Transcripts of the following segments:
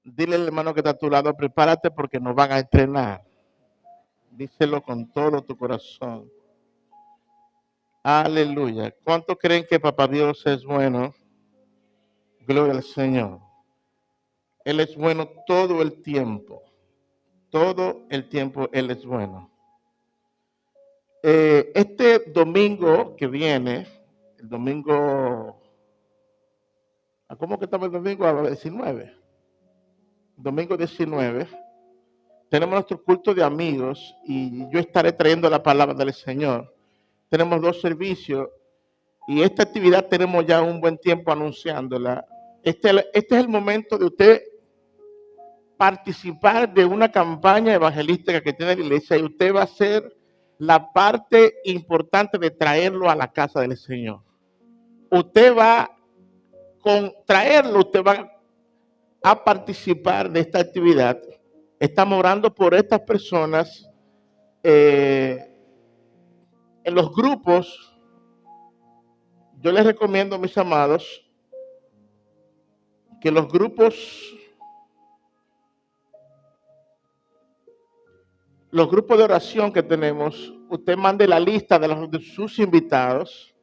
Dile al hermano que está a tu lado, prepárate porque nos van a entrenar. Díselo con todo tu corazón. Aleluya. ¿Cuántos creen que Papá Dios es bueno? Gloria al Señor. Él es bueno todo el tiempo. Todo el tiempo Él es bueno. Este domingo que viene, el domingo, ¿cómo que estamos el domingo? A 19. Domingo 19. Tenemos nuestro culto de amigos y yo estaré trayendo la palabra del Señor. Tenemos 2 servicios y esta actividad tenemos ya un buen tiempo anunciándola. Este es el momento de usted participar de una campaña evangelística que tiene la iglesia y usted va a ser la parte importante de traerlo a la casa del Señor. Usted va con traerlo, usted va a participar de esta actividad. Estamos orando por estas personas en los grupos. Yo les recomiendo, mis amados, que los grupos de oración que tenemos, usted mande la lista de sus invitados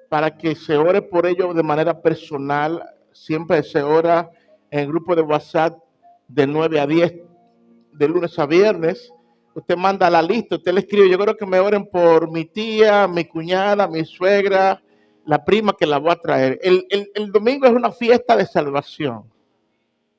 para que se ore por ellos de manera personal. Siempre se ora en el grupo de WhatsApp de 9 a 10, de lunes a viernes. Usted manda la lista, usted le escribe, yo creo que me oren por mi tía, mi cuñada, mi suegra, la prima que la voy a traer. El domingo es una fiesta de salvación.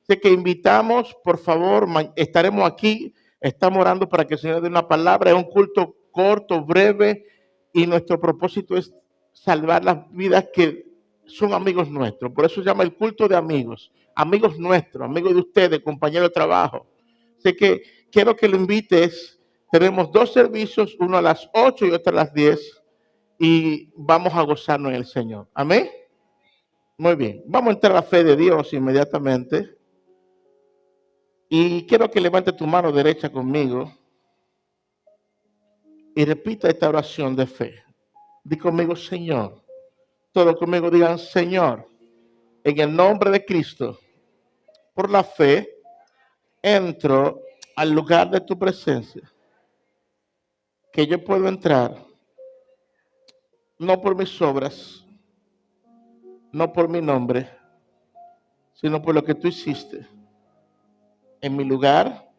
Así que invitamos, por favor, estaremos aquí, estamos orando para que el Señor dé una palabra. Es un culto corto, breve, y nuestro propósito es salvar las vidas que son amigos nuestros. Por eso se llama el culto de amigos, amigos nuestros, amigos de ustedes, compañeros de trabajo. Así que quiero que lo invites. Tenemos 2 servicios, uno a las 8 y otro a las 10, y vamos a gozarnos en el Señor. Amén. Muy bien, vamos a entrar a la fe de Dios inmediatamente. Y quiero que levante tu mano derecha conmigo y repita esta oración de fe. Di conmigo, Señor. Todos conmigo digan, Señor, en el nombre de Cristo, por la fe, entro al lugar de tu presencia, que yo puedo entrar, no por mis obras, no por mi nombre, sino por lo que tú hiciste en mi lugar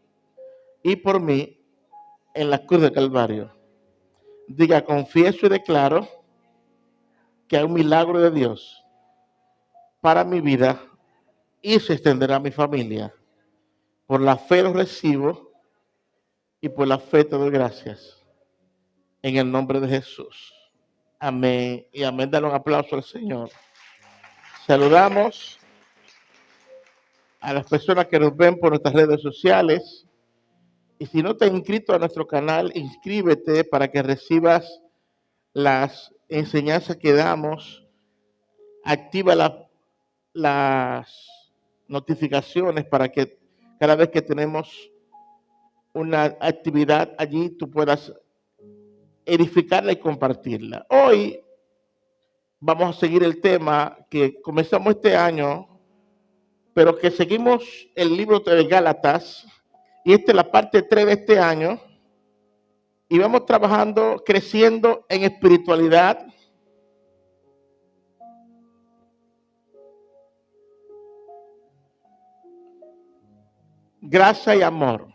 y por mí en la cruz de Calvario. Diga, confieso y declaro que hay un milagro de Dios para mi vida y se extenderá a mi familia. Por la fe lo recibo y por la fe te doy gracias. En el nombre de Jesús. Amén y amén. Dale un aplauso al Señor. Saludamos a las personas que nos ven por nuestras redes sociales. Y si no te has inscrito a nuestro canal, inscríbete para que recibas las enseñanzas que damos. Activa las notificaciones para que cada vez que tenemos una actividad allí tú puedas edificarla y compartirla. Hoy vamos a seguir el tema que comenzamos este año, pero que seguimos el libro de Gálatas, y esta es la parte 3 de este año, y vamos trabajando, creciendo en espiritualidad, gracia y amor.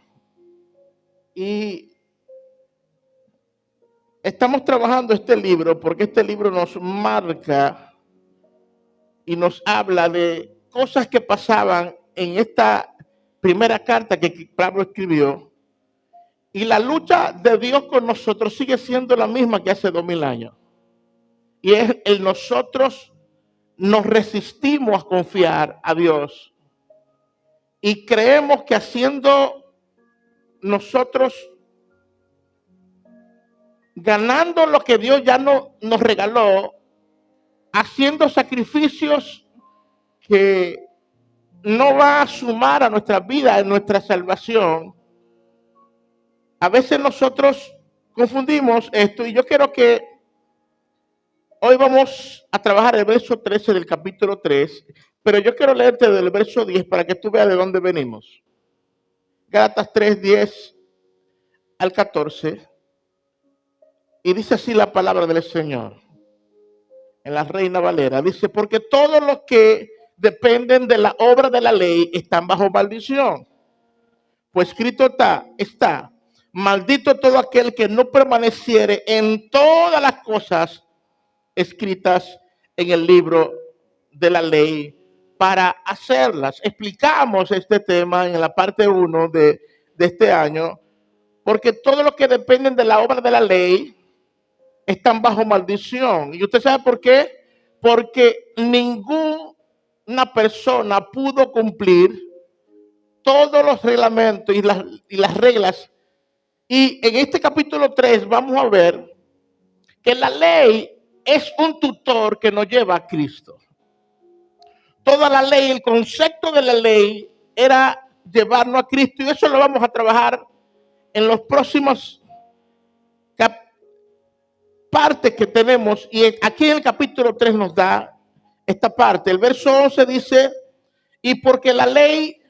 Y estamos trabajando este libro porque este libro nos marca y nos habla de cosas que pasaban en esta primera carta que Pablo escribió. Y la lucha de Dios con nosotros sigue siendo la misma que hace 2000 años. Y es el nosotros nos resistimos a confiar a Dios. Y creemos que haciendo nosotros, ganando lo que Dios ya nos regaló, haciendo sacrificios que no va a sumar a nuestra vida, en nuestra salvación. A veces nosotros confundimos esto y yo quiero que hoy vamos a trabajar el verso 13 del capítulo 3 Pero yo quiero leerte del verso 10 para que tú veas de dónde venimos. Gálatas 3, 10 al 14. Y dice así la palabra del Señor. En la Reina Valera. Dice, porque todos los que dependen de la obra de la ley están bajo maldición. Pues escrito está, maldito todo aquel que no permaneciere en todas las cosas escritas en el libro de la ley para hacerlas. Explicamos este tema en la parte 1 de este año, porque todos los que dependen de la obra de la ley están bajo maldición. ¿Y usted sabe por qué? Porque ninguna persona pudo cumplir todos los reglamentos y las reglas. Y en este capítulo 3 vamos a ver que la ley es un tutor que nos lleva a Cristo. Toda la ley, el concepto de la ley era llevarnos a Cristo, y eso lo vamos a trabajar en los próximos partes que tenemos. Y aquí en el capítulo 3 nos da esta parte. El verso 11 dice, y porque la ley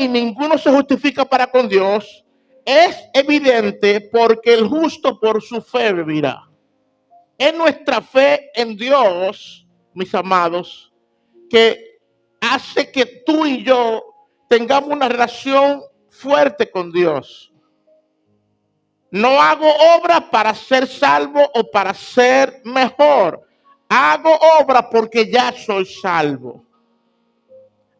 ninguno se justifica para con Dios, es evidente porque el justo por su fe vivirá. Es nuestra fe en Dios, mis amados, que hace que tú y yo tengamos una relación fuerte con Dios. No hago obra para ser salvo o para ser mejor. Hago obra porque ya soy salvo.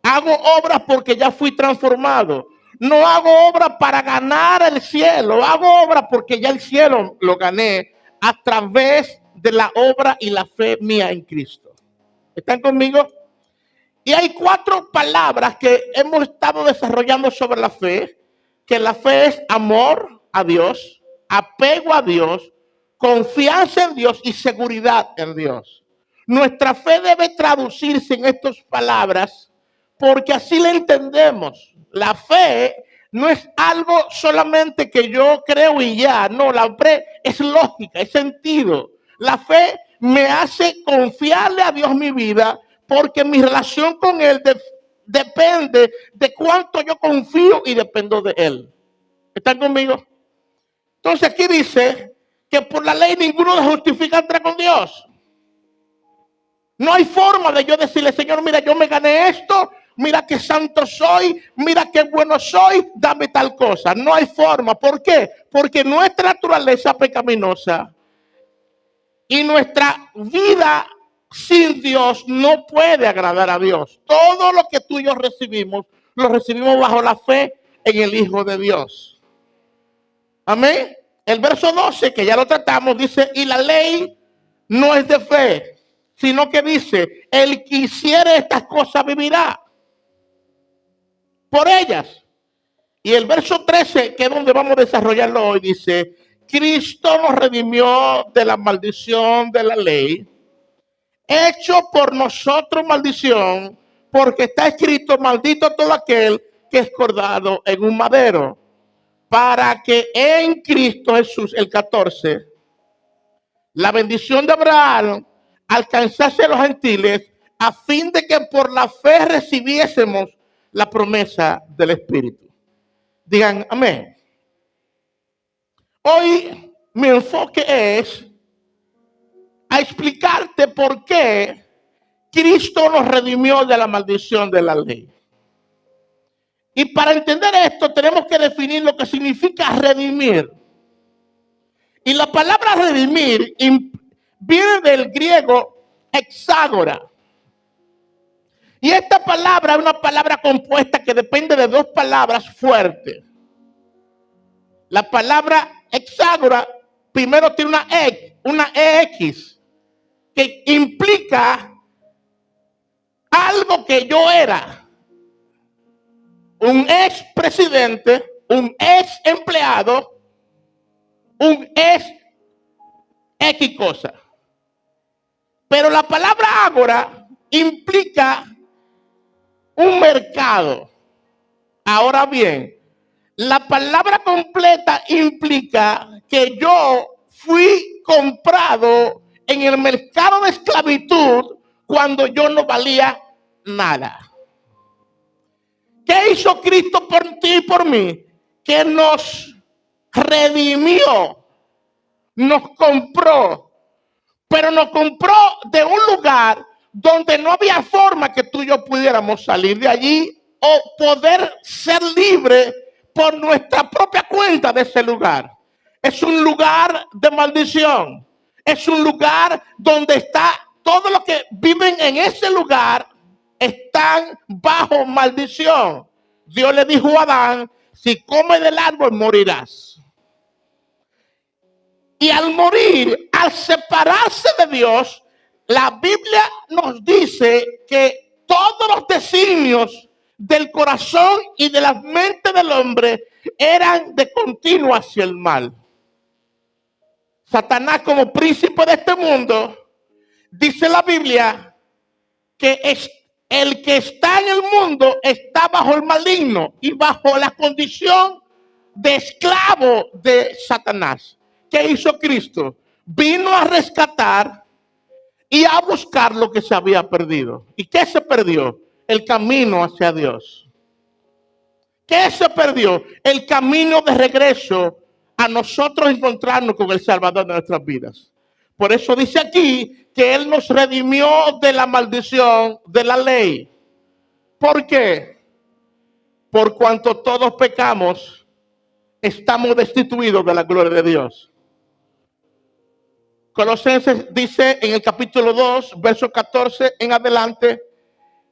Hago obras porque ya fui transformado. No hago obra para ganar el cielo. Hago obra porque ya el cielo lo gané a través de la obra y la fe mía en Cristo. ¿Están conmigo? Y hay 4 palabras que hemos estado desarrollando sobre la fe. Que la fe es amor a Dios, apego a Dios, confianza en Dios y seguridad en Dios. Nuestra fe debe traducirse en estas palabras, porque así la entendemos. La fe no es algo solamente que yo creo y ya. No, la fe es lógica, es sentido. La fe me hace confiarle a Dios mi vida, porque mi relación con Él depende de cuánto yo confío y dependo de Él. ¿Están conmigo? Entonces aquí dice que por la ley ninguno se justifica entrar con Dios. No hay forma de yo decirle, Señor, mira, yo me gané esto, mira qué santo soy, mira qué bueno soy, dame tal cosa. No hay forma. ¿Por qué? Porque nuestra naturaleza pecaminosa y nuestra vida sin Dios no puede agradar a Dios. Todo lo que tú y yo recibimos, lo recibimos bajo la fe en el Hijo de Dios. Amén. El verso 12, que ya lo tratamos, dice, y la ley no es de fe, sino que dice, el que hiciere estas cosas vivirá por ellas. Y el verso 13, que es donde vamos a desarrollarlo hoy, dice, Cristo nos redimió de la maldición de la ley, hecho por nosotros maldición, porque está escrito, maldito todo aquel que es colgado en un madero, para que en Cristo Jesús, el 14, la bendición de Abraham alcanzase a los gentiles, a fin de que por la fe recibiésemos la promesa del Espíritu. Digan amén. Hoy mi enfoque es a explicarte por qué Cristo nos redimió de la maldición de la ley. Y para entender esto tenemos que definir lo que significa redimir. Y la palabra redimir viene del griego hexágora. Y esta palabra es una palabra compuesta que depende de 2 palabras fuertes. La palabra hexágora primero tiene una EX, que implica algo que yo era. Un ex presidente, un ex empleado, un ex X cosa. Pero la palabra ágora implica un mercado. Ahora bien, la palabra completa implica que yo fui comprado en el mercado de esclavitud cuando yo no valía nada. ¿Qué hizo Cristo por ti y por mí? Que nos redimió, nos compró, pero nos compró de un lugar donde no había forma que tú y yo pudiéramos salir de allí o poder ser libre por nuestra propia cuenta de ese lugar. Es un lugar de maldición. Es un lugar donde está todos los que viven en ese lugar están bajo maldición. Dios le dijo a Adán, si comes del árbol morirás. Y al morir, al separarse de Dios, la Biblia nos dice que todos los designios del corazón y de la mente del hombre eran de continuo hacia el mal. Satanás, como príncipe de este mundo, dice la Biblia que es el que está en el mundo está bajo el maligno y bajo la condición de esclavo de Satanás. ¿Qué hizo Cristo? Vino a rescatar y a buscar lo que se había perdido. ¿Y qué se perdió? El camino hacia Dios. ¿Qué se perdió? El camino de regreso a nosotros encontrarnos con el Salvador de nuestras vidas. Por eso dice aquí que Él nos redimió de la maldición de la ley. ¿Por qué? Por cuanto todos pecamos, estamos destituidos de la gloria de Dios. Colosenses dice en el capítulo 2, verso 14 en adelante,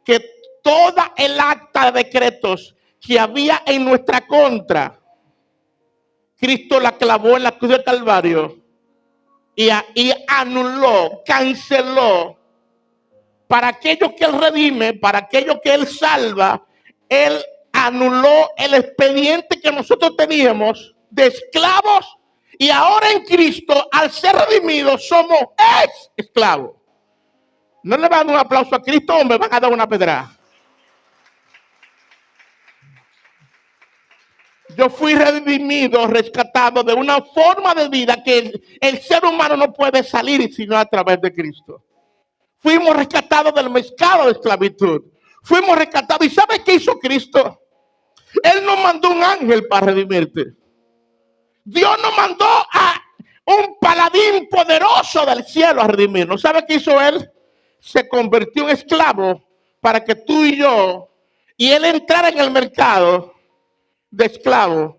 que toda el acta de decretos que había en nuestra contra, Cristo la clavó en la cruz del Calvario y anuló, canceló. Para aquellos que Él redime, para aquellos que Él salva, Él anuló el expediente que nosotros teníamos de esclavos. Y ahora en Cristo, al ser redimidos, somos ex esclavos. No le van a dar un aplauso a Cristo o me van a dar una pedrada. Yo fui redimido, rescatado de una forma de vida que el ser humano no puede salir sino a través de Cristo. Fuimos rescatados del mercado de esclavitud. Fuimos rescatados. ¿Y sabes qué hizo Cristo? Él nos mandó un ángel para redimirte. Dios nos mandó a un paladín poderoso del cielo a redimirnos. ¿Sabe qué hizo Él? Se convirtió en esclavo para que tú y yo, y Él entrara en el mercado de esclavos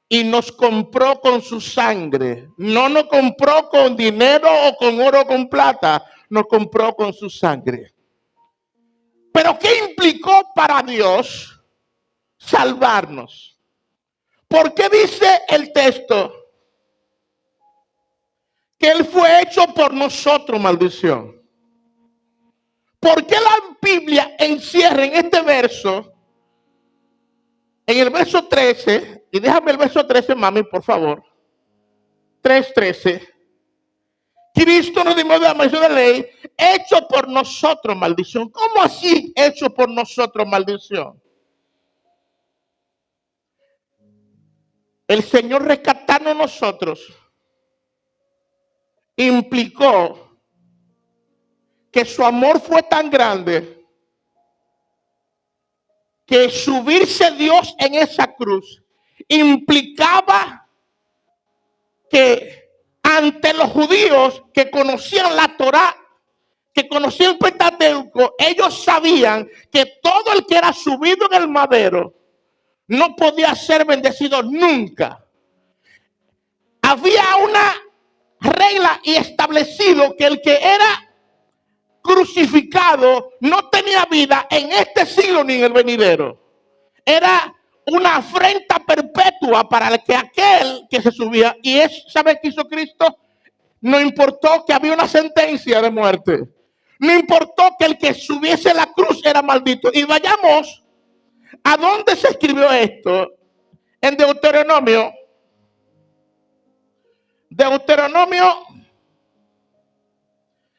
y nos compró con su sangre. No nos compró con dinero o con oro o con plata. Nos compró con su sangre. Pero ¿qué implicó para Dios salvarnos? ¿Por qué dice el texto que Él fue hecho por nosotros maldición? ¿Por qué la Biblia encierra en este verso, en el verso 13, y déjame el verso 13, mami, por favor, 3:13, Cristo nos dio de la maldición de la ley, hecho por nosotros maldición? ¿Cómo así hecho por nosotros maldición? El Señor rescatarnos a nosotros implicó que su amor fue tan grande que subirse Dios en esa cruz implicaba que ante los judíos que conocían la Torá, que conocían el Pentateuco, ellos sabían que todo el que era subido en el madero no podía ser bendecido nunca. Había una regla y establecido que el que era crucificado no tenía vida en este siglo ni en el venidero. Era una afrenta perpetua para el que aquel que se subía. Y ¿sabe qué hizo Cristo? No importó que había una sentencia de muerte. No importó que el que subiese a la cruz era maldito. Y vayamos a dónde se escribió esto. En Deuteronomio.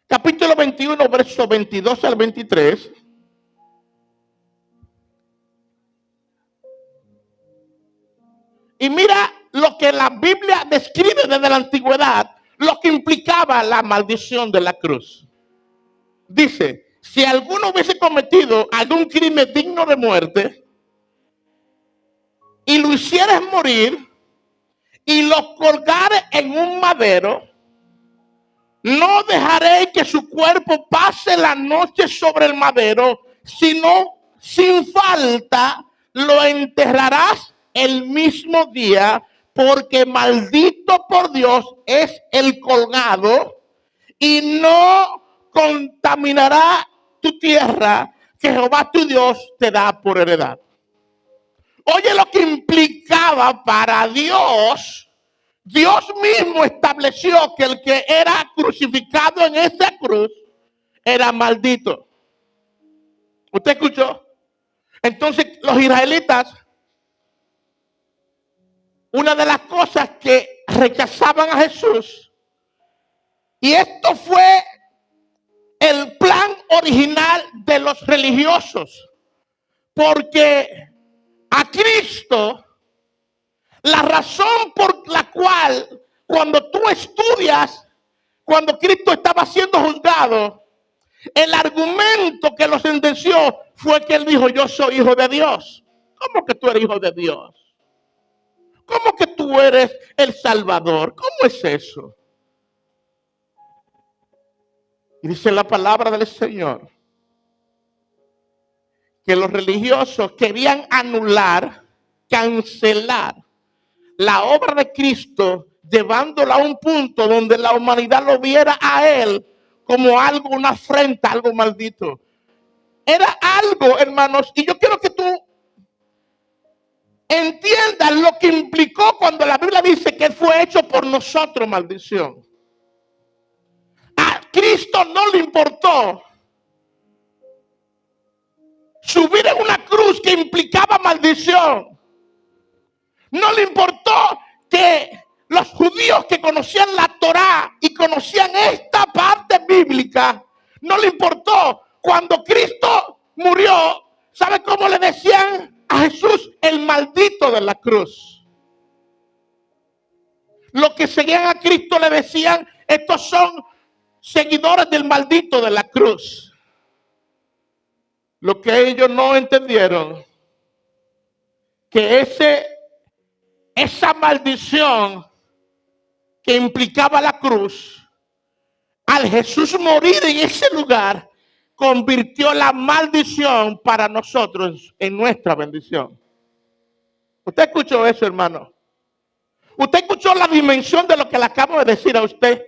Capítulo 21, versos 22 al 23. Y mira lo que la Biblia describe desde la antigüedad lo que implicaba la maldición de la cruz. Dice, si alguno hubiese cometido algún crimen digno de muerte y lo hicieres morir y lo colgares en un madero, no dejaré que su cuerpo pase la noche sobre el madero, sino sin falta lo enterrarás el mismo día, porque maldito por Dios es el colgado, y no contaminará tu tierra que Jehová tu Dios te da por heredad. Oye lo que implicaba para Dios. Dios mismo estableció que el que era crucificado en esa cruz era maldito. ¿Usted escuchó? Entonces los israelitas, una de las cosas que rechazaban a Jesús, y esto fue el plan original de los religiosos, porque a Cristo, la razón por la cual cuando tú estudias, cuando Cristo estaba siendo juzgado, el argumento que lo sentenció fue que él dijo, yo soy hijo de Dios. ¿Cómo que tú eres hijo de Dios? ¿Cómo que tú eres el Salvador? ¿Cómo es eso? Y dice la palabra del Señor que los religiosos querían anular, cancelar la obra de Cristo, llevándola a un punto donde la humanidad lo viera a él como algo, una afrenta, algo maldito. Era algo, hermanos, y yo quiero que tú entiendas lo que implicó cuando la Biblia dice que fue hecho por nosotros maldición. A Cristo no le importó subir en una cruz que implicaba maldición. No le importó que los judíos que conocían la Torá y conocían esta parte bíblica, no le importó. Cuando Cristo murió, ¿sabe cómo le decían a Jesús? El maldito de la cruz. Los que seguían a Cristo le decían, estos son seguidores del maldito de la cruz. Lo que ellos no entendieron, que esa maldición que implicaba la cruz, al Jesús morir en ese lugar, convirtió la maldición para nosotros en nuestra bendición. ¿Usted escuchó eso, hermano? ¿Usted escuchó la dimensión de lo que le acabo de decir a usted?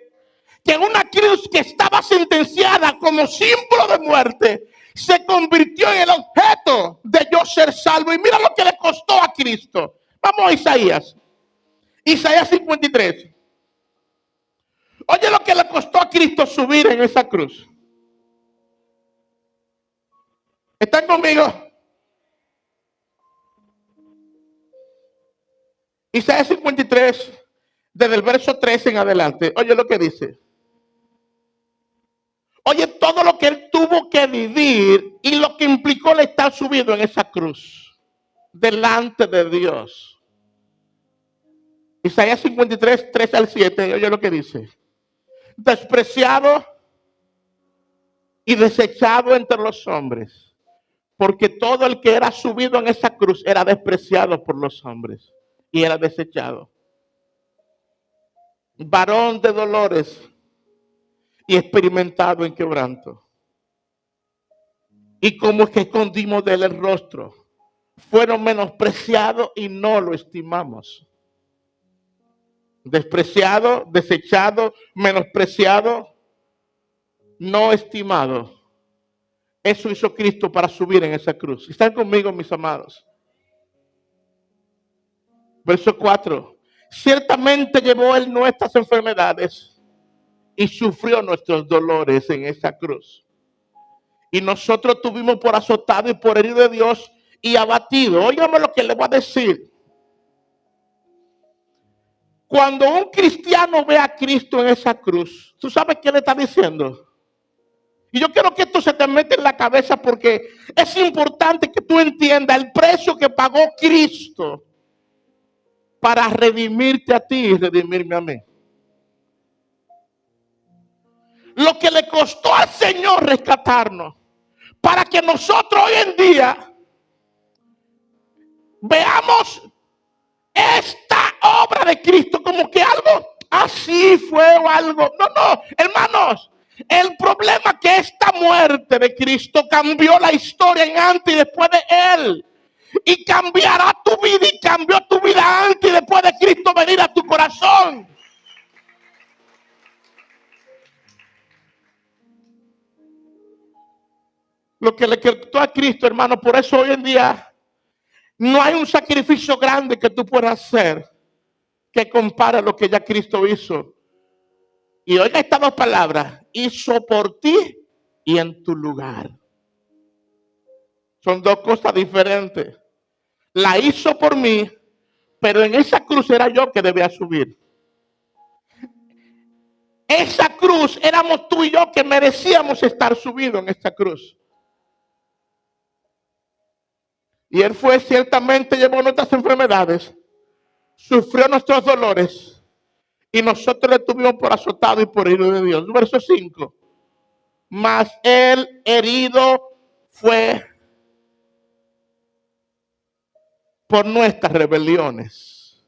Que una cruz que estaba sentenciada como símbolo de muerte, se convirtió en el objeto de yo ser salvo. Y mira lo que le costó a Cristo. Vamos a Isaías. Isaías 53. Oye lo que le costó a Cristo subir en esa cruz. ¿Están conmigo? Isaías 53, desde el verso 13 en adelante. Oye lo que dice. Oye todo lo que él tuvo que vivir y lo que implicó el estar subido en esa cruz delante de Dios. Isaías 53, 3 al 7. Oye lo que dice. Despreciado y desechado entre los hombres, porque todo el que era subido en esa cruz era despreciado por los hombres y era desechado. Varón de dolores y experimentado en quebranto. Y como que escondimos de él el rostro, fueron menospreciados y no lo estimamos. Despreciado, desechado, menospreciado, no estimado. Eso hizo Cristo para subir en esa cruz. ¿Están conmigo, mis amados? Verso 4. Ciertamente llevó él nuestras enfermedades y sufrió nuestros dolores en esa cruz. Y nosotros tuvimos por azotado y por herido de Dios y abatido. Óigame lo que le voy a decir. Cuando un cristiano ve a Cristo en esa cruz, ¿tú sabes qué le está diciendo? Y yo quiero que esto se te mete en la cabeza porque es importante que tú entiendas el precio que pagó Cristo para redimirte a ti y redimirme a mí. lo que le costó al Señor rescatarnos, para que nosotros hoy en día veamos esta obra de Cristo como que algo así fue o algo. No, no, hermanos. El problema es que esta muerte de Cristo cambió la historia en antes y después de Él. Y cambiará tu vida y cambió tu vida antes y después de Cristo venir a tu corazón. Lo que le quitó a Cristo, hermano, por eso hoy en día no hay un sacrificio grande que tú puedas hacer que compare lo que ya Cristo hizo. Y oiga estas dos palabras: hizo por ti y en tu lugar. Son dos cosas diferentes. La hizo por mí, pero en esa cruz era yo que debía subir. Esa cruz éramos tú y yo que merecíamos estar subidos en esta cruz. Y Él fue, ciertamente llevó nuestras enfermedades, sufrió nuestros dolores, y nosotros le tuvimos por azotado y por herido de Dios. Verso 5. Mas Él herido fue por nuestras rebeliones.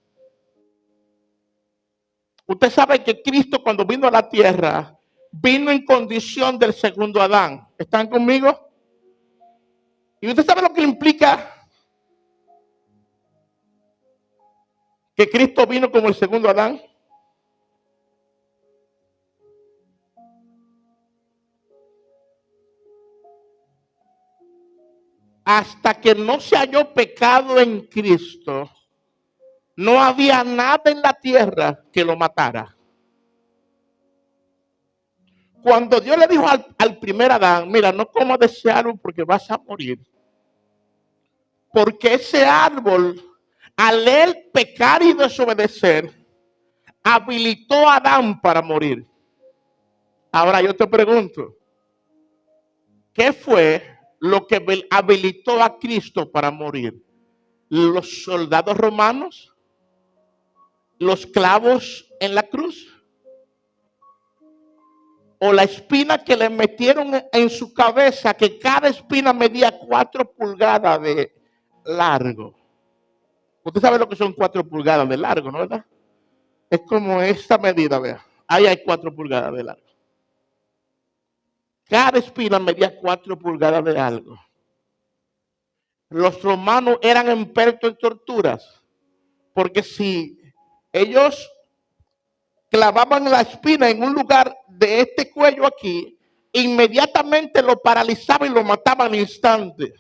Usted sabe que Cristo, cuando vino a la tierra, vino en condición del segundo Adán. ¿Están conmigo? Y usted sabe lo que implica que Cristo vino como el segundo Adán. Hasta que no se halló pecado en Cristo, no había nada en la tierra que lo matara. Cuando Dios le dijo al primer Adán: mira, no comas de ese árbol porque vas a morir. Porque ese árbol, al él pecar y desobedecer, habilitó a Adán para morir. Ahora yo te pregunto, ¿qué fue lo que habilitó a Cristo para morir? ¿Los soldados romanos? ¿Los clavos en la cruz? ¿O la espina que le metieron en su cabeza, que cada espina medía 4 pulgadas de largo? Usted sabe lo que son 4 pulgadas de largo, ¿no? ¿Verdad? Es como esta medida, vea. Ahí hay 4 pulgadas de largo. Cada espina medía 4 pulgadas de largo. Los romanos eran expertos en torturas, porque si ellos clavaban la espina en un lugar de este cuello aquí, inmediatamente lo paralizaban y lo mataban al instante.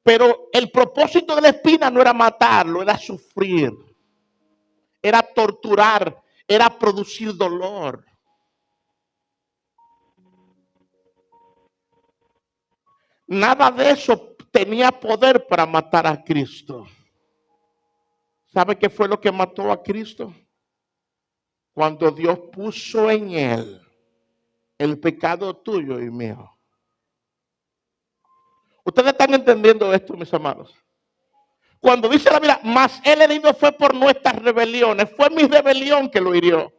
Pero el propósito de la espina no era matarlo, era sufrir, era torturar, era producir dolor. Nada de eso tenía poder para matar a Cristo. ¿Sabe qué fue lo que mató a Cristo? Cuando Dios puso en Él el pecado tuyo y mío. ¿Ustedes están entendiendo esto, mis amados? Cuando dice la Biblia, mas Él herido fue por nuestras rebeliones, fue mi rebelión que lo hirió.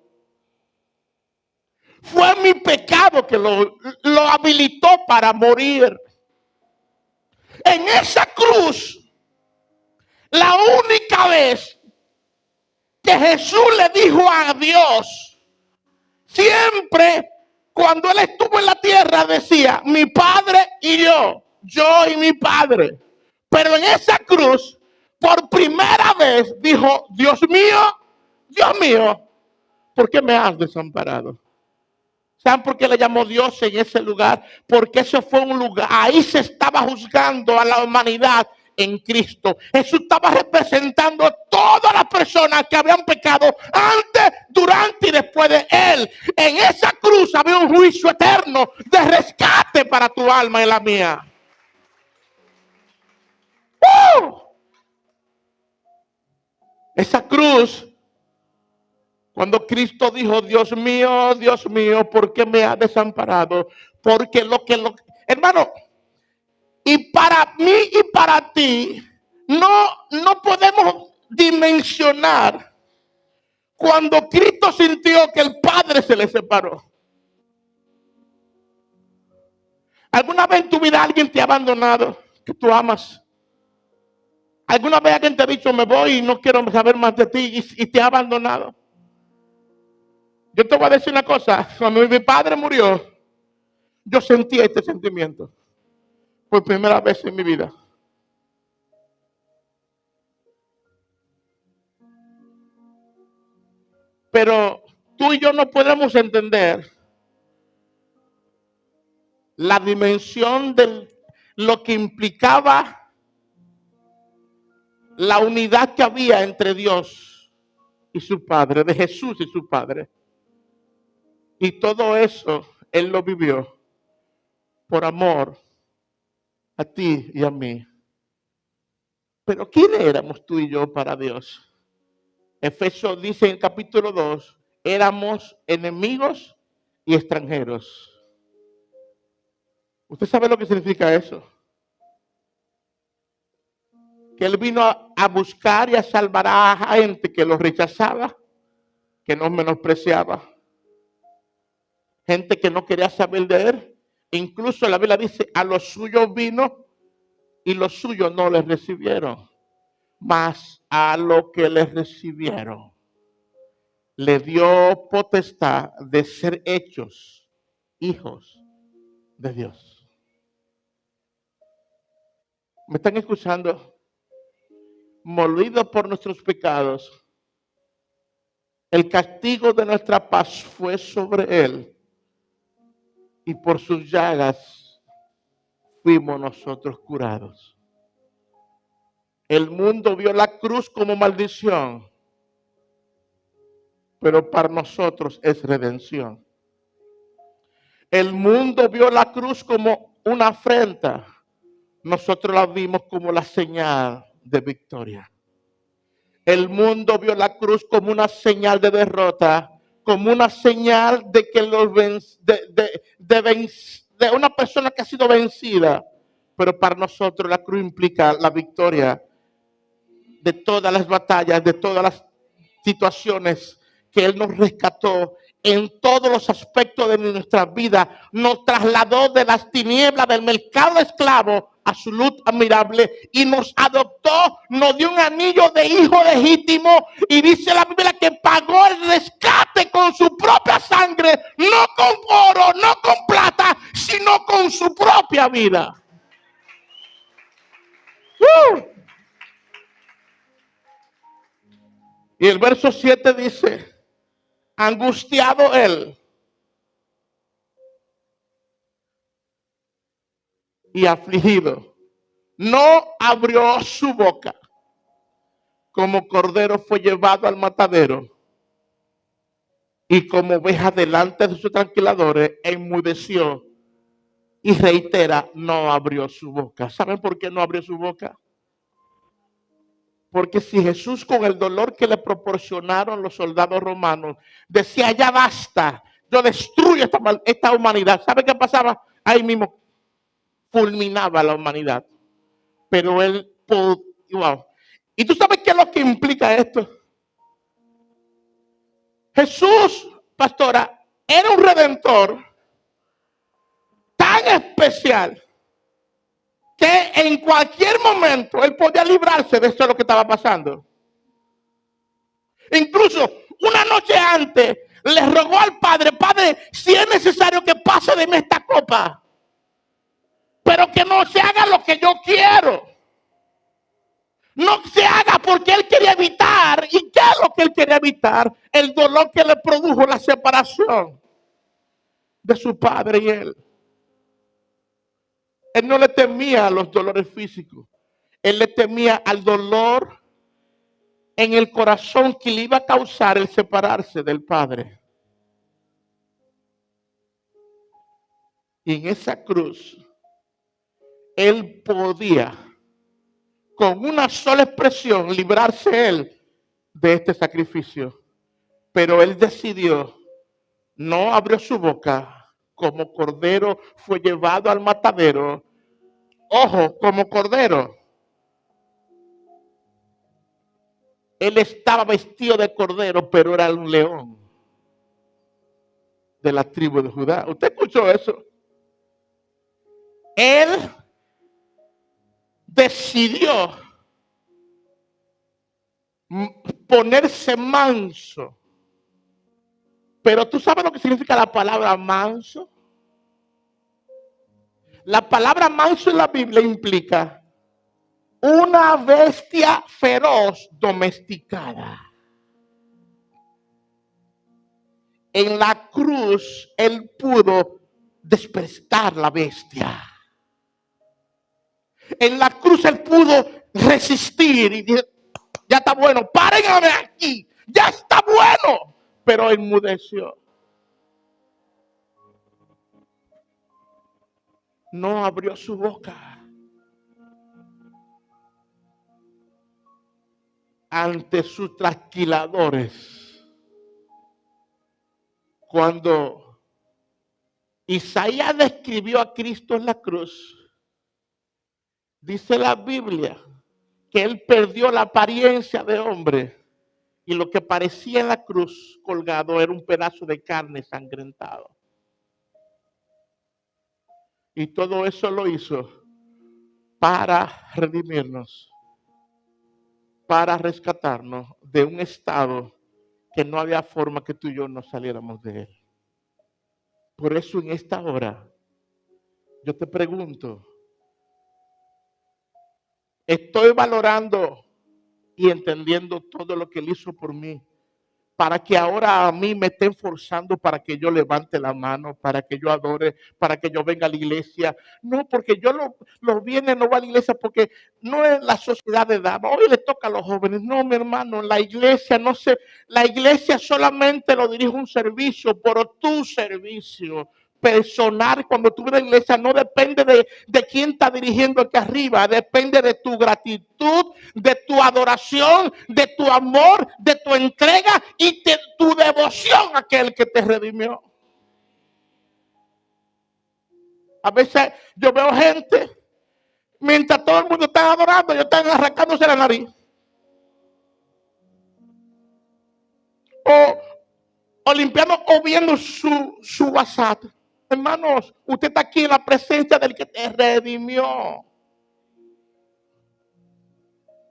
Fue mi pecado que lo habilitó para morir. En esa cruz, la única vez que Jesús le dijo a Dios, siempre cuando Él estuvo en la tierra decía, mi Padre y yo y mi Padre. Pero en esa cruz, por primera vez dijo, Dios mío, ¿por qué me has desamparado? ¿Saben por qué le llamó Dios en ese lugar? Porque ese fue un lugar, ahí se estaba juzgando a la humanidad en Cristo. Jesús estaba representando a todas las personas que habían pecado antes, durante y después de Él. En esa cruz había un juicio eterno de rescate para tu alma y la mía. Esa cruz, cuando Cristo dijo, Dios mío, ¿por qué me has desamparado? Porque hermano, y para mí y para ti, no podemos dimensionar cuando Cristo sintió que el Padre se le separó. ¿Alguna vez en tu vida alguien te ha abandonado que tú amas? ¿Alguna vez alguien te ha dicho me voy y no quiero saber más de ti y te ha abandonado? Yo te voy a decir una cosa, cuando mi padre murió, yo sentí este sentimiento por primera vez en mi vida. Pero tú y yo no podemos entender la dimensión de lo que implicaba la unidad que había entre Dios y su Padre, de Jesús y su Padre. Y todo eso Él lo vivió por amor a ti y a mí. Pero ¿quién éramos tú y yo para Dios? Efesios dice en el capítulo 2, éramos enemigos y extranjeros. ¿Usted sabe lo que significa eso? Que Él vino a buscar y a salvar a gente que lo rechazaba, que nos menospreciaba, gente que no quería saber de Él. Incluso la Biblia dice, a los suyos vino y los suyos no les recibieron. Mas a los que les recibieron, le dio potestad de ser hechos hijos de Dios. ¿Me están escuchando? Molido por nuestros pecados, el castigo de nuestra paz fue sobre Él, y por sus llagas fuimos nosotros curados. El mundo vio la cruz como maldición, pero para nosotros es redención. El mundo vio la cruz como una afrenta, nosotros la vimos como la señal de victoria. El mundo vio la cruz como una señal de derrota, como una señal de que de una persona que ha sido vencida. Pero para nosotros la cruz implica la victoria de todas las batallas, de todas las situaciones que Él nos rescató en todos los aspectos de nuestra vida. Nos trasladó de las tinieblas del mercado de esclavos a su luz admirable y nos adoptó, nos dio un anillo de hijo legítimo y dice la Biblia que pagó el rescate con su propia sangre, no con oro, no con plata, sino con su propia vida. Y el verso 7 dice, angustiado él y afligido, no abrió su boca. Como cordero fue llevado al matadero, y como oveja delante de sus tranquiladores, enmudeció y reitera, no abrió su boca. ¿Saben por qué no abrió su boca? Porque si Jesús, con el dolor que le proporcionaron los soldados romanos, decía, ya basta, yo destruyo esta humanidad, ¿sabe qué pasaba? Ahí mismo fulminaba a la humanidad. Pero él, wow. ¿Y tú sabes qué es lo que implica esto? Jesús, pastora, era un redentor tan especial que en cualquier momento él podía librarse de esto lo que estaba pasando. Incluso una noche antes le rogó al Padre, Padre, si es necesario que pase de mí esta copa, pero que no se haga lo que yo quiero. No se haga porque él quería evitar. ¿Y qué es lo que él quería evitar? El dolor que le produjo la separación de su padre y él. Él no le temía a los dolores físicos. Él le temía al dolor en el corazón que le iba a causar el separarse del Padre. Y en esa cruz, él podía, con una sola expresión, librarse él de este sacrificio. Pero él decidió, no abrió su boca, como cordero fue llevado al matadero. Ojo, como cordero. Él estaba vestido de cordero, pero era un león de la tribu de Judá. ¿Usted escuchó eso? Él decidió ponerse manso. Pero tú sabes lo que significa la palabra manso. La palabra manso en la Biblia implica una bestia feroz domesticada. En la cruz él pudo despertar la bestia. En la cruz él pudo resistir y decir, ya está bueno, párenme aquí, ya está bueno. Pero enmudeció. No abrió su boca ante sus trasquiladores. Cuando Isaías describió a Cristo en la cruz, dice la Biblia que él perdió la apariencia de hombre y lo que parecía en la cruz colgado era un pedazo de carne sangrentado. Y todo eso lo hizo para redimirnos, para rescatarnos de un estado que no había forma que tú y yo no saliéramos de él. Por eso en esta hora yo te pregunto, ¿estoy valorando y entendiendo todo lo que él hizo por mí? Para que ahora a mí me estén forzando para que yo levante la mano, para que yo adore, para que yo venga a la iglesia. No, porque yo los viernes no voy a la iglesia porque no es la sociedad de edad. Hoy le toca a los jóvenes. No, mi hermano, la iglesia no sé, la iglesia solamente lo dirige un servicio, pero tu servicio personal cuando tú ves la iglesia no depende de quién está dirigiendo aquí arriba, depende de tu gratitud, de tu adoración, de tu amor, de tu entrega y de tu devoción a aquel que te redimió. A veces yo veo gente, mientras todo el mundo está adorando, ellos están arrancándose la nariz. O limpiando o viendo su WhatsApp. Hermanos, usted está aquí en la presencia del que te redimió.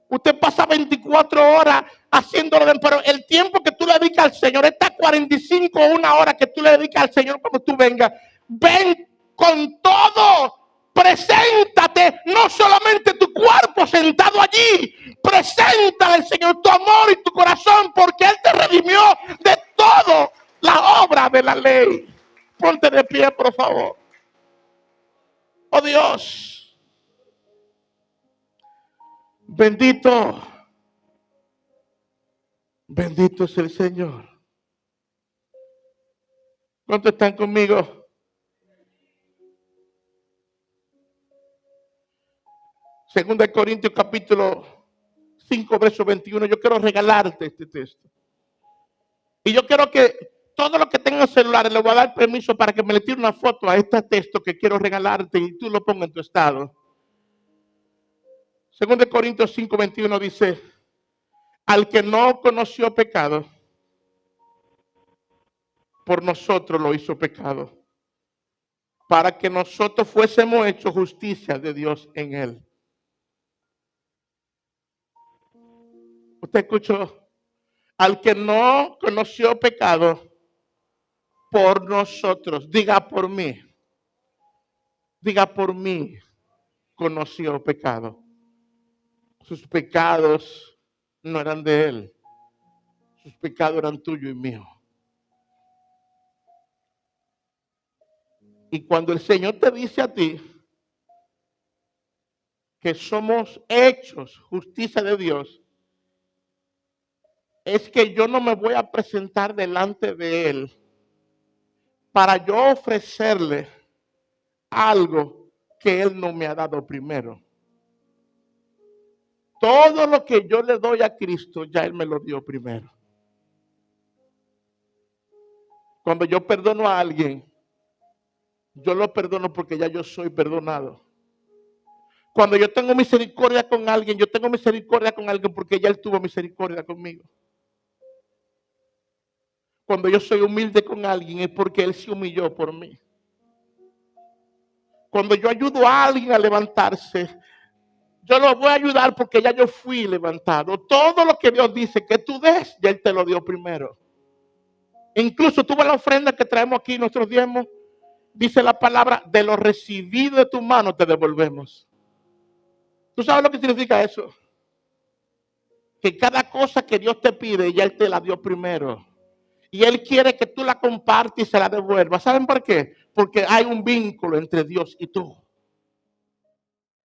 Usted pasa 24 horas haciéndolo, pero el tiempo que tú le dedicas al Señor, estas 45 o una hora que tú le dedicas al Señor cuando tú vengas, ven con todo, preséntate, no solamente tu cuerpo sentado allí, preséntale al Señor tu amor y tu corazón, porque Él te redimió de todo la obra de la ley. Ponte de pie, por favor. Oh Dios, bendito. Bendito es el Señor. ¿Cuántos están conmigo? Segunda de Corintios capítulo 5, verso 21. Yo quiero regalarte este texto. Y yo quiero que todos los que tengan celulares, les voy a dar permiso para que me le tire una foto a este texto que quiero regalarte y tú lo pongas en tu estado. Segunda de Corintios 5, 21 dice, al que no conoció pecado, por nosotros lo hizo pecado, para que nosotros fuésemos hechos justicia de Dios en él. ¿Usted escuchó? Al que no conoció pecado, por nosotros, diga por mí, conoció pecado. Sus pecados no eran de él, sus pecados eran tuyo y mío. Y cuando el Señor te dice a ti que somos hechos justicia de Dios, es que yo no me voy a presentar delante de Él para yo ofrecerle algo que Él no me ha dado primero. Todo lo que yo le doy a Cristo, ya Él me lo dio primero. Cuando yo perdono a alguien, yo lo perdono porque ya yo soy perdonado. Cuando yo tengo misericordia con alguien, yo tengo misericordia con alguien porque ya Él tuvo misericordia conmigo. Cuando yo soy humilde con alguien es porque Él se humilló por mí. Cuando yo ayudo a alguien a levantarse, yo lo voy a ayudar porque ya yo fui levantado. Todo lo que Dios dice que tú des, ya Él te lo dio primero. Incluso tú ves la ofrenda que traemos aquí, nuestros diezmos, dice la palabra, de lo recibido de tu mano te devolvemos. ¿Tú sabes lo que significa eso? Que cada cosa que Dios te pide, ya Él te la dio primero. Y Él quiere que tú la compartas y se la devuelvas. ¿Saben por qué? Porque hay un vínculo entre Dios y tú.